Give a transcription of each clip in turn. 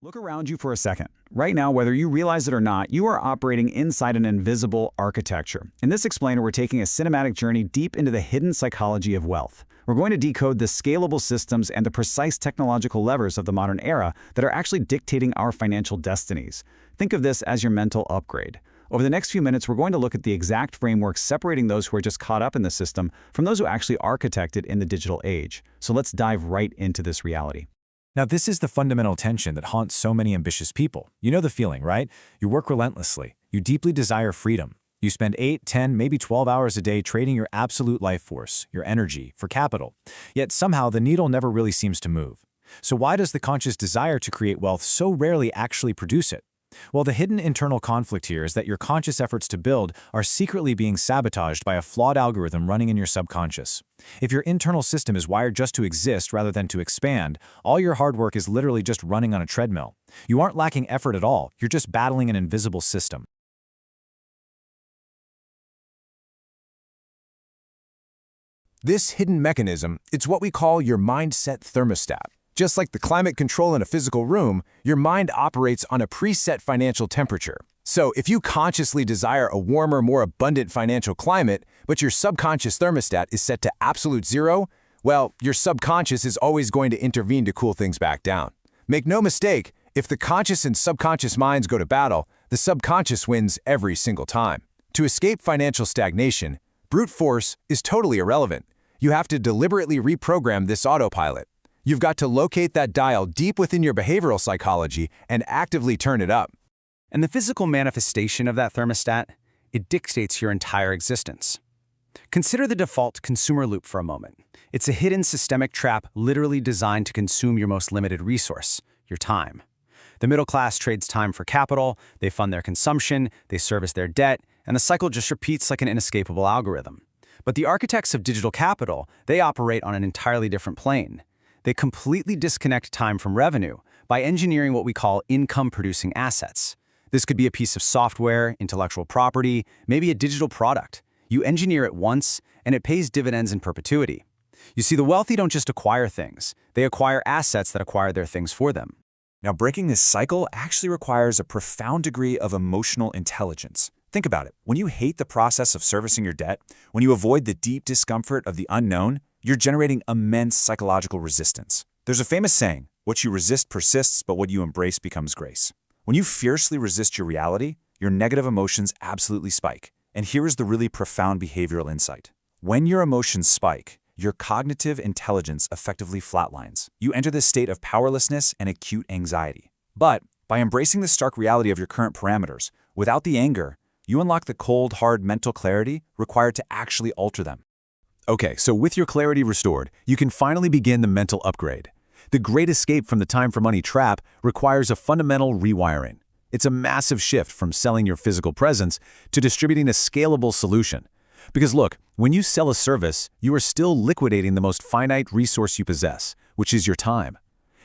Look around you for a second. Right now, whether you realize it or not, you are operating inside an invisible architecture. In this explainer, we're taking a cinematic journey deep into the hidden psychology of wealth. We're going to decode the scalable systems and the precise technological levers of the modern era that are actually dictating our financial destinies. Think of this as your mental upgrade. Over the next few minutes, we're going to look at the exact framework separating those who are just caught up in the system from those who actually architected in the digital age. So let's dive right into this reality. Now, this is the fundamental tension that haunts so many ambitious people. You know the feeling, right? You work relentlessly. You deeply desire freedom. You spend 8, 10, maybe 12 hours a day trading your absolute life force, your energy, for capital. Yet somehow the needle never really seems to move. So why does the conscious desire to create wealth so rarely actually produce it? Well, the hidden internal conflict here is that your conscious efforts to build are secretly being sabotaged by a flawed algorithm running in your subconscious. If your internal system is wired just to exist rather than to expand, all your hard work is literally just running on a treadmill. You aren't lacking effort at all, you're just battling an invisible system. This hidden mechanism, it's what we call your mindset thermostat. Just like the climate control in a physical room, your mind operates on a preset financial temperature. So if you consciously desire a warmer, more abundant financial climate, but your subconscious thermostat is set to absolute zero, well, your subconscious is always going to intervene to cool things back down. Make no mistake, if the conscious and subconscious minds go to battle, the subconscious wins every single time. To escape financial stagnation, brute force is totally irrelevant. You have to deliberately reprogram this autopilot. You've got to locate that dial deep within your behavioral psychology and actively turn it up. And the physical manifestation of that thermostat, it dictates your entire existence. Consider the default consumer loop for a moment. It's a hidden systemic trap literally designed to consume your most limited resource, your time. The middle class trades time for capital, they fund their consumption, they service their debt, and the cycle just repeats like an inescapable algorithm. But the architects of digital capital, they operate on an entirely different plane. They completely disconnect time from revenue by engineering what we call income-producing assets. This could be a piece of software, intellectual property, maybe a digital product. You engineer it once, and it pays dividends in perpetuity. You see, the wealthy don't just acquire things. They acquire assets that acquire their things for them. Now, breaking this cycle actually requires a profound degree of emotional intelligence. Think about it. When you hate the process of servicing your debt, when you avoid the deep discomfort of the unknown, you're generating immense psychological resistance. There's a famous saying, what you resist persists, but what you embrace becomes grace. When you fiercely resist your reality, your negative emotions absolutely spike. And here is the really profound behavioral insight. When your emotions spike, your cognitive intelligence effectively flatlines. You enter this state of powerlessness and acute anxiety. But by embracing the stark reality of your current parameters, without the anger, you unlock the cold, hard mental clarity required to actually alter them. Okay, so with your clarity restored, you can finally begin the mental upgrade. The great escape from the time for money trap requires a fundamental rewiring. It's a massive shift from selling your physical presence to distributing a scalable solution. Because look, when you sell a service, you are still liquidating the most finite resource you possess, which is your time.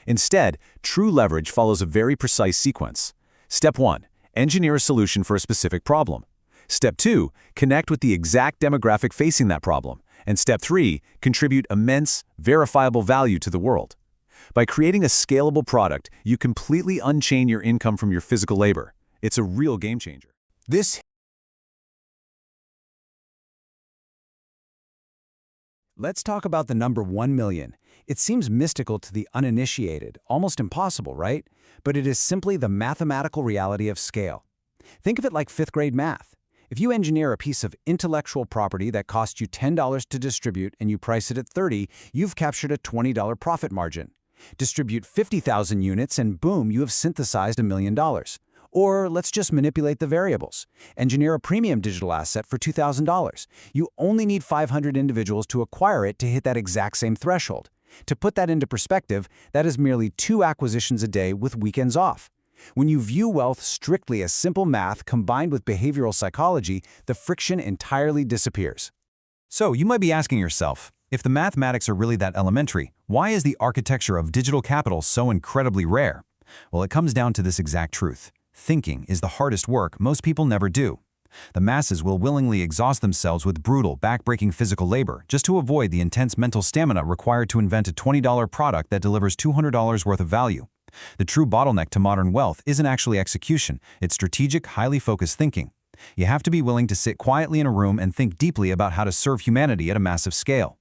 Instead, true leverage follows a very precise sequence. Step 1, engineer a solution for a specific problem. Step 2, connect with the exact demographic facing that problem. And step 3, contribute immense, verifiable value to the world. By creating a scalable product, you completely unchain your income from your physical labor. It's a real game changer. Let's talk about the number 1 million. It seems mystical to the uninitiated, almost impossible, right? But it is simply the mathematical reality of scale. Think of it like 5th grade math. If you engineer a piece of intellectual property that costs you $10 to distribute and you price it at $30, you've captured a $20 profit margin. Distribute 50,000 units and boom, you have synthesized $1 million. Or let's just manipulate the variables. Engineer a premium digital asset for $2,000. You only need 500 individuals to acquire it to hit that exact same threshold. To put that into perspective, that is merely 2 acquisitions a day with weekends off. When you view wealth strictly as simple math combined with behavioral psychology, the friction entirely disappears. So you might be asking yourself, if the mathematics are really that elementary, why is the architecture of digital capital so incredibly rare? Well, it comes down to this exact truth. Thinking is the hardest work most people never do. The masses will willingly exhaust themselves with brutal, back-breaking physical labor just to avoid the intense mental stamina required to invent a $20 product that delivers $200 worth of value. The true bottleneck to modern wealth isn't actually execution, it's strategic, highly focused thinking. You have to be willing to sit quietly in a room and think deeply about how to serve humanity at a massive scale.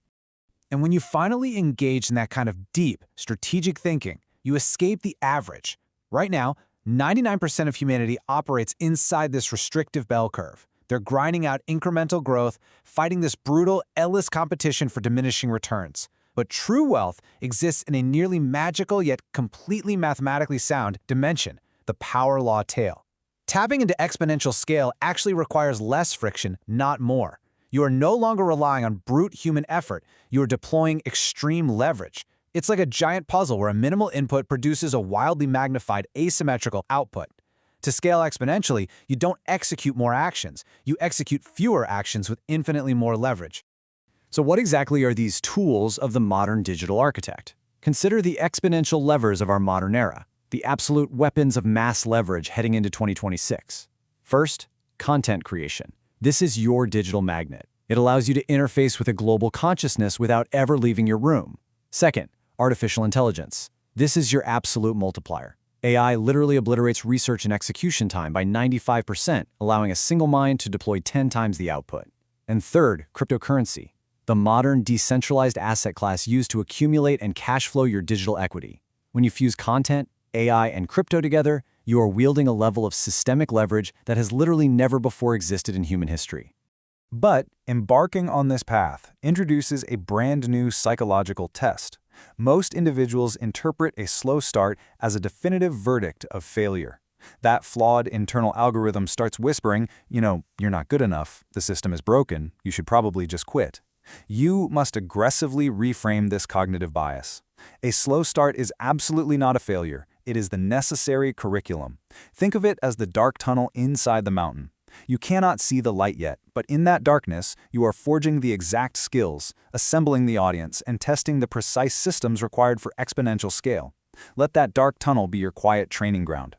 And when you finally engage in that kind of deep, strategic thinking, you escape the average. Right now, 99% of humanity operates inside this restrictive bell curve. They're grinding out incremental growth, fighting this brutal, endless competition for diminishing returns. But true wealth exists in a nearly magical yet completely mathematically sound dimension, the power law tail. Tapping into exponential scale actually requires less friction, not more. You are no longer relying on brute human effort, you are deploying extreme leverage. It's like a giant puzzle where a minimal input produces a wildly magnified asymmetrical output. To scale exponentially, you don't execute more actions, you execute fewer actions with infinitely more leverage. So what exactly are these tools of the modern digital architect? Consider the exponential levers of our modern era, the absolute weapons of mass leverage heading into 2026. First, content creation. This is your digital magnet. It allows you to interface with a global consciousness without ever leaving your room. Second, artificial intelligence. This is your absolute multiplier. AI literally obliterates research and execution time by 95%, allowing a single mind to deploy 10 times the output. And third, cryptocurrency. The modern decentralized asset class used to accumulate and cash flow your digital equity. When you fuse content, AI, and crypto together, you are wielding a level of systemic leverage that has literally never before existed in human history. But embarking on this path introduces a brand new psychological test. Most individuals interpret a slow start as a definitive verdict of failure. That flawed internal algorithm starts whispering, you're not good enough, the system is broken, you should probably just quit. You must aggressively reframe this cognitive bias. A slow start is absolutely not a failure. It is the necessary curriculum. Think of it as the dark tunnel inside the mountain. You cannot see the light yet, but in that darkness, you are forging the exact skills, assembling the audience, and testing the precise systems required for exponential scale. Let that dark tunnel be your quiet training ground.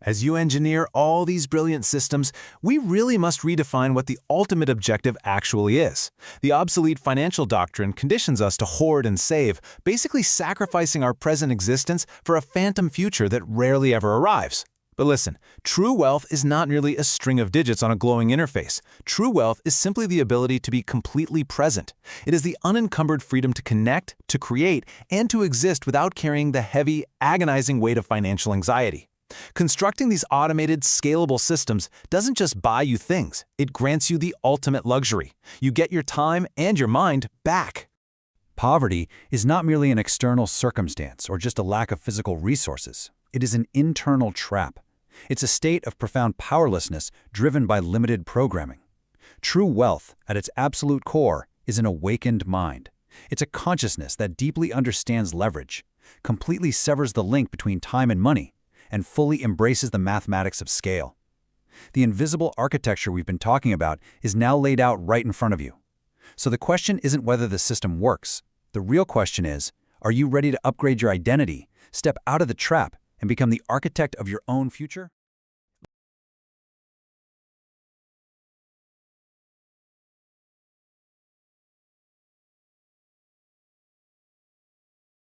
As you engineer all these brilliant systems, we really must redefine what the ultimate objective actually is. The obsolete financial doctrine conditions us to hoard and save, basically sacrificing our present existence for a phantom future that rarely ever arrives. But listen, true wealth is not merely a string of digits on a glowing interface. True wealth is simply the ability to be completely present. It is the unencumbered freedom to connect, to create, and to exist without carrying the heavy, agonizing weight of financial anxiety. Constructing these automated, scalable systems doesn't just buy you things, it grants you the ultimate luxury. You get your time and your mind back. Poverty is not merely an external circumstance or just a lack of physical resources. It is an internal trap. It's a state of profound powerlessness driven by limited programming. True wealth, at its absolute core, is an awakened mind. It's a consciousness that deeply understands leverage, completely severs the link between time and money, and fully embraces the mathematics of scale. The invisible architecture we've been talking about is now laid out right in front of you. So the question isn't whether the system works. The real question is, are you ready to upgrade your identity, step out of the trap, and become the architect of your own future?